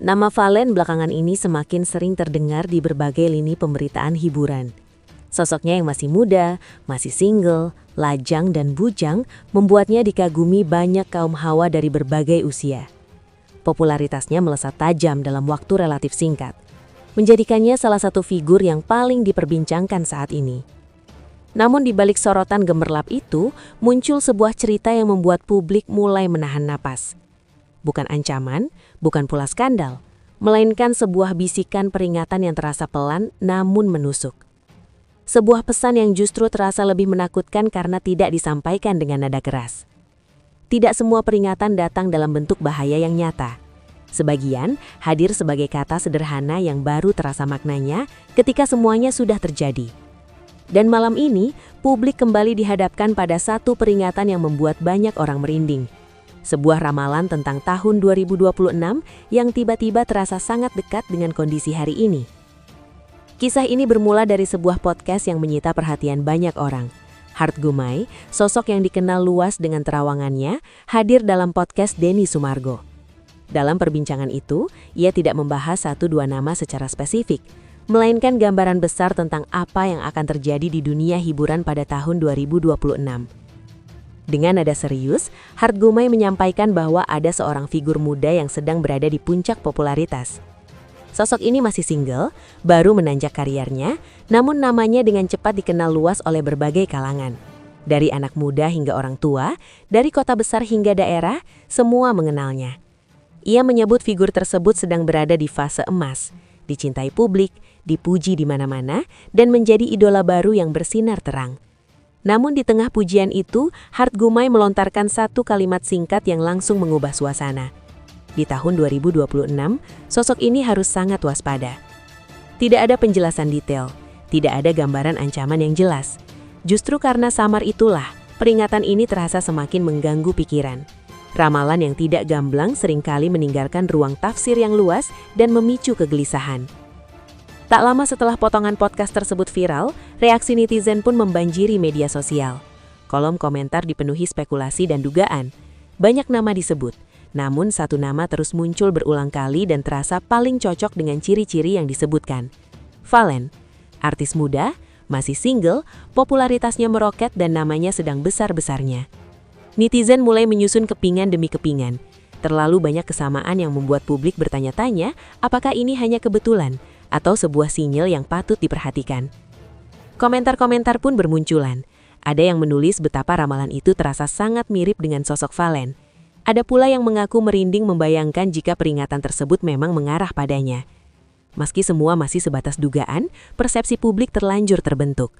Nama Valen belakangan ini semakin sering terdengar di berbagai lini pemberitaan hiburan. Sosoknya yang masih muda, masih single, lajang dan bujang membuatnya dikagumi banyak kaum hawa dari berbagai usia. Popularitasnya melesat tajam dalam waktu relatif singkat, menjadikannya salah satu figur yang paling diperbincangkan saat ini. Namun di balik sorotan gemerlap itu, muncul sebuah cerita yang membuat publik mulai menahan napas. Bukan ancaman, bukan pula skandal, melainkan sebuah bisikan peringatan yang terasa pelan namun menusuk. Sebuah pesan yang justru terasa lebih menakutkan karena tidak disampaikan dengan nada keras. Tidak semua peringatan datang dalam bentuk bahaya yang nyata. Sebagian hadir sebagai kata sederhana yang baru terasa maknanya ketika semuanya sudah terjadi. Dan malam ini, publik kembali dihadapkan pada satu peringatan yang membuat banyak orang merinding. Sebuah ramalan tentang tahun 2026 yang tiba-tiba terasa sangat dekat dengan kondisi hari ini. Kisah ini bermula dari sebuah podcast yang menyita perhatian banyak orang. Hart Gumai, sosok yang dikenal luas dengan terawangannya, hadir dalam podcast Denny Sumargo. Dalam perbincangan itu, ia tidak membahas 1-2 nama secara spesifik, melainkan gambaran besar tentang apa yang akan terjadi di dunia hiburan pada tahun 2026. Dengan nada serius, Hart Gumai menyampaikan bahwa ada seorang figur muda yang sedang berada di puncak popularitas. Sosok ini masih single, baru menanjak karirnya, namun namanya dengan cepat dikenal luas oleh berbagai kalangan. Dari anak muda hingga orang tua, dari kota besar hingga daerah, semua mengenalnya. Ia menyebut figur tersebut sedang berada di fase emas, dicintai publik, dipuji di mana-mana, dan menjadi idola baru yang bersinar terang. Namun di tengah pujian itu, Hart Gumai melontarkan satu kalimat singkat yang langsung mengubah suasana. Di tahun 2026, sosok ini harus sangat waspada. Tidak ada penjelasan detail, tidak ada gambaran ancaman yang jelas. Justru karena samar itulah, peringatan ini terasa semakin mengganggu pikiran. Ramalan yang tidak gamblang seringkali meninggalkan ruang tafsir yang luas dan memicu kegelisahan. Tak lama setelah potongan podcast tersebut viral, reaksi netizen pun membanjiri media sosial. Kolom komentar dipenuhi spekulasi dan dugaan. Banyak nama disebut. Namun satu nama terus muncul berulang kali dan terasa paling cocok dengan ciri-ciri yang disebutkan. Valen, artis muda, masih single, popularitasnya meroket dan namanya sedang besar-besarnya. Netizen mulai menyusun kepingan demi kepingan. Terlalu banyak kesamaan yang membuat publik bertanya-tanya apakah ini hanya kebetulan atau sebuah sinyal yang patut diperhatikan. Komentar-komentar pun bermunculan. Ada yang menulis betapa ramalan itu terasa sangat mirip dengan sosok Valen. Ada pula yang mengaku merinding membayangkan jika peringatan tersebut memang mengarah padanya. Meski semua masih sebatas dugaan, persepsi publik terlanjur terbentuk.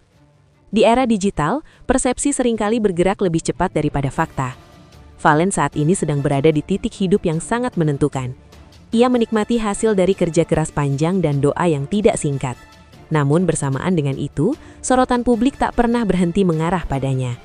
Di era digital, persepsi seringkali bergerak lebih cepat daripada fakta. Valen saat ini sedang berada di titik hidup yang sangat menentukan. Ia menikmati hasil dari kerja keras panjang dan doa yang tidak singkat. Namun bersamaan dengan itu, sorotan publik tak pernah berhenti mengarah padanya.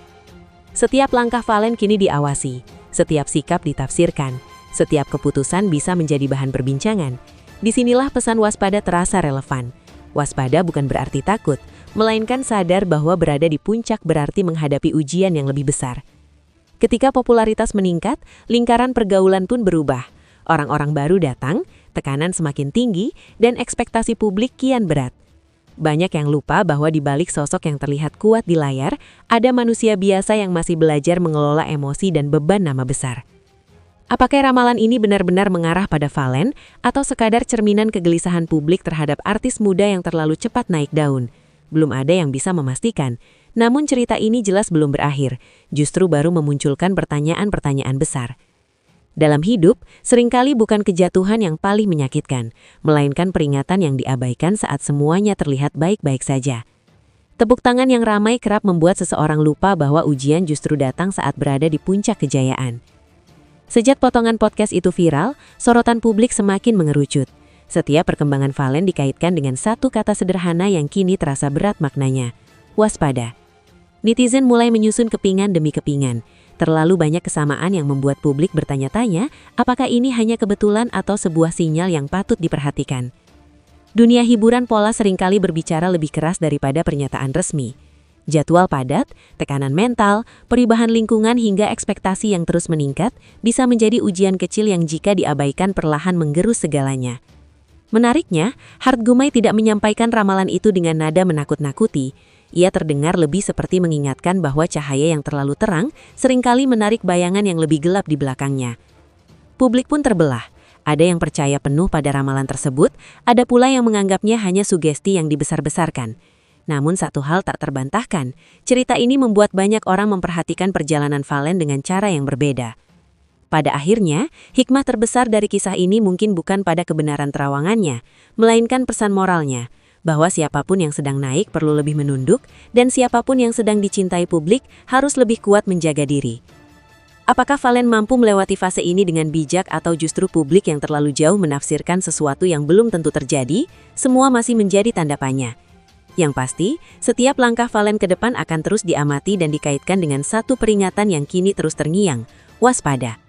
Setiap langkah Valen kini diawasi. Setiap sikap ditafsirkan, setiap keputusan bisa menjadi bahan perbincangan. Disinilah pesan waspada terasa relevan. Waspada bukan berarti takut, melainkan sadar bahwa berada di puncak berarti menghadapi ujian yang lebih besar. Ketika popularitas meningkat, lingkaran pergaulan pun berubah. Orang-orang baru datang, tekanan semakin tinggi, dan ekspektasi publik kian berat. Banyak yang lupa bahwa di balik sosok yang terlihat kuat di layar, ada manusia biasa yang masih belajar mengelola emosi dan beban nama besar. Apakah ramalan ini benar-benar mengarah pada Valen, atau sekadar cerminan kegelisahan publik terhadap artis muda yang terlalu cepat naik daun? Belum ada yang bisa memastikan. Namun cerita ini jelas belum berakhir, justru baru memunculkan pertanyaan-pertanyaan besar. Dalam hidup, seringkali bukan kejatuhan yang paling menyakitkan, melainkan peringatan yang diabaikan saat semuanya terlihat baik-baik saja. Tepuk tangan yang ramai kerap membuat seseorang lupa bahwa ujian justru datang saat berada di puncak kejayaan. Sejak potongan podcast itu viral, sorotan publik semakin mengerucut. Setiap perkembangan Valen dikaitkan dengan satu kata sederhana yang kini terasa berat maknanya, waspada. Netizen mulai menyusun kepingan demi kepingan. Terlalu banyak kesamaan yang membuat publik bertanya-tanya apakah ini hanya kebetulan atau sebuah sinyal yang patut diperhatikan. Dunia hiburan pola seringkali berbicara lebih keras daripada pernyataan resmi. Jadwal padat, tekanan mental, perubahan lingkungan hingga ekspektasi yang terus meningkat bisa menjadi ujian kecil yang jika diabaikan perlahan menggerus segalanya. Menariknya, Hartgumai tidak menyampaikan ramalan itu dengan nada menakut-nakuti. Ia terdengar lebih seperti mengingatkan bahwa cahaya yang terlalu terang seringkali menarik bayangan yang lebih gelap di belakangnya. Publik pun terbelah. Ada yang percaya penuh pada ramalan tersebut, ada pula yang menganggapnya hanya sugesti yang dibesar-besarkan. Namun satu hal tak terbantahkan, cerita ini membuat banyak orang memperhatikan perjalanan Valen dengan cara yang berbeda. Pada akhirnya, hikmah terbesar dari kisah ini mungkin bukan pada kebenaran terawangannya, melainkan pesan moralnya, bahwa siapapun yang sedang naik perlu lebih menunduk, dan siapapun yang sedang dicintai publik harus lebih kuat menjaga diri. Apakah Valen mampu melewati fase ini dengan bijak atau justru publik yang terlalu jauh menafsirkan sesuatu yang belum tentu terjadi? Semua masih menjadi tanda tanya. Yang pasti, setiap langkah Valen ke depan akan terus diamati dan dikaitkan dengan satu peringatan yang kini terus terngiang, waspada.